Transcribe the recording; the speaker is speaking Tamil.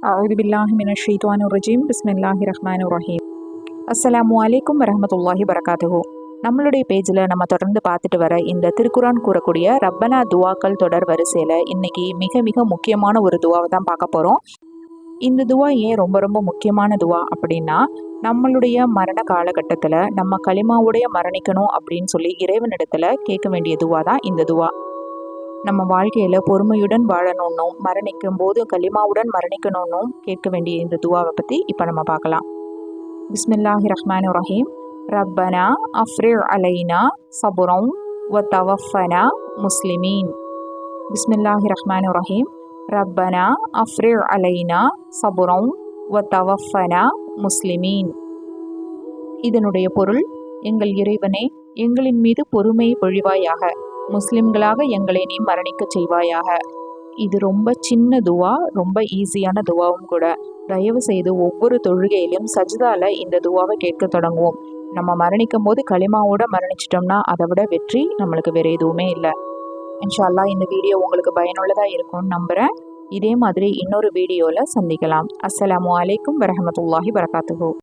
அஊது பில்லாஹி மினஷ் ஷைத்தானிர் ரஜீம். பிஸ்மில்லாஹிர் ரஹ்மானிர் ரஹீம். அஸ்ஸலாமு அலைக்கும் வரஹ்மத்துல்லாஹி வரகாத்துஹு. நம்மளுடைய பேஜில் நம்ம தொடர்ந்து பார்த்துட்டு வர இந்த திருக்குரான் கூறக்கூடிய ரப்பனா துவாக்கள் தொடர் வரிசையில் இன்னைக்கு மிக மிக முக்கியமான ஒரு துவாவை தான் பார்க்க போகிறோம். இந்த துவா ஏன் ரொம்ப ரொம்ப முக்கியமான துவா அப்படின்னா, நம்மளுடைய மரண காலகட்டத்தில் நம்ம களிமாவுடைய மரணிக்கணும் அப்படின்னு சொல்லி இறைவனிடத்தில் கேட்க வேண்டிய துவா தான் இந்த துவா. நம்ம வாழ்க்கையில் பொறுமையுடன் வாழணும்னும் மரணிக்கும் போது களிமாவுடன் மரணிக்கணும்னும் கேட்க வேண்டிய இந்த துவாவை பற்றி இப்போ நம்ம பார்க்கலாம். பிஸ்மில்லாஹிர் ரஹ்மானிர் ரஹீம். ரப்பனா அஃப்ரிர் அலைனா சபுரம் வ தவஃபனா முஸ்லிமீன். பிஸ்மில்லாஹிர் ரஹ்மானிர் ரஹீம். ரப்பனா அஃப்ரிர் அலைனா சபுரம் வ தவஃபனா முஸ்லிமீன். இதனுடைய பொருள், எங்கள் இறைவனே, எங்களின் மீது பொறுமை பொழிவாயாக, முஸ்லிம்களாக எங்களை நீ மரணிக்க செய்வாயாக. இது ரொம்ப சின்ன துவா, ரொம்ப ஈஸியான துவாவும் கூட. தயவு செய்து ஒவ்வொரு தொழுகையிலும் சஜ்தால இந்த துவாவை கேட்க தொடங்குவோம். நம்ம மரணிக்கும் போது களிமாவோட மரணிச்சிட்டோம்னா அதை விட வெற்றி நம்மளுக்கு வேற எதுவுமே இல்லை. இன்ஷா அல்லாஹ் இந்த வீடியோ உங்களுக்கு பயனுள்ளதாக இருக்கும்னு நம்புகிறேன். இதே மாதிரி இன்னொரு வீடியோவில் சந்திக்கலாம். அஸ்ஸலாமு அலைக்கும் வரஹ்மத்துல்லாஹி வரகாத்துஹு.